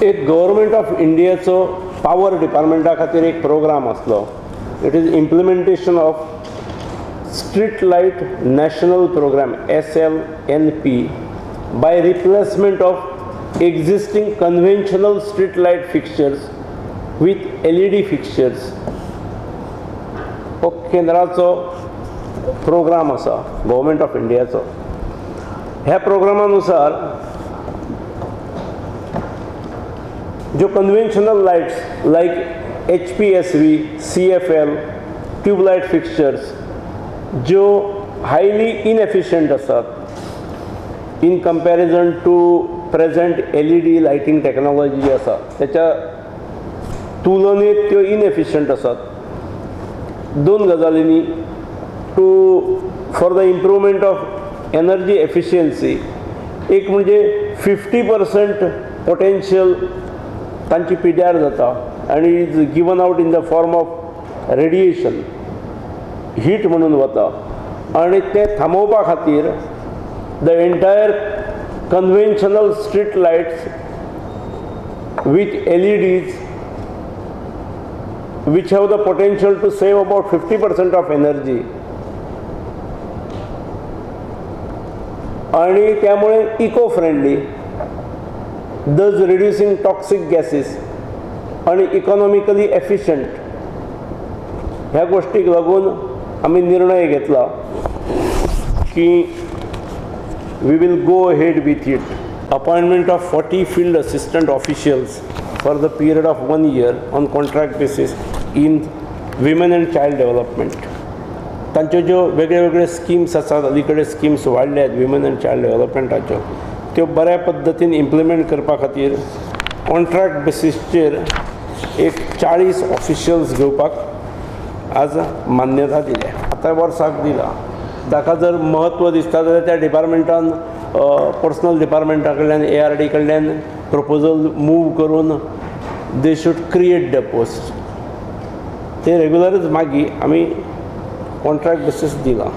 एक government of इंडियाचो power डिपार्टमेंटा खातीर एक प्रोग्राम आसलो. It is implementation of street light national program SLNP by replacement of existing conventional street light fixtures with LED fixtures. हो केंद्राचो प्रोग्राम आसा गव्हर्मेंट ऑफ इंडियाचो. ह्या प्रोग्रामानुसार जो conventional lights like HPSV, CFL, tubelight fixtures जो highly inefficient आसात in comparison to present LED lighting technology जी आसा त्याच्या तुलनेत त्यो इनएफिशियंट आसात. दोन गजालींनी to for the improvement of energy efficiency एक म्हणजे 50% पोटेन्शियल तांची पिड्यार जाता आणि is given out in the form of radiation heat म्हणून वता आणि ते थांबोवपा खातीर the entire conventional street lights with LEDs which have the potential to save about 50% of energy आणि त्यामुळे eco friendly thus reducing toxic gases आणि economically efficient ह्या गोष्टीक लागून आम्ही निर्णय घेतला की we will go ahead with it. Appointment of 40 field assistant officials for the period of 1 year on contract basis in women and child development. तांच्यो ज्यो वेगळे वेगळे स्किम्स आसात अलीकडे स्किम्स वाडल्यात विमन एंड चायल्ड डेव्हलपमेंटाच्यो त्यो बऱ्या पद्दतीन इम्प्लिमेंट करपा खातीर कॉन्ट्रॅक्ट बेसिसचेर एक 40 ऑफिशियल्स घेवपाक आज मान्यता दिल्या. आतां वर्साक दिला. ताका जर महत्व दिसता जाल्यार त्या डिपार्टमेंटान पर्सनल डिपार्टमेंटा कडल्यान ARD कडल्यान प्रपोजल मूव करून they should create the post. ते रेग्युलरच मागीर आमी कॉन्ट्रॅक्ट बेसीस दिला.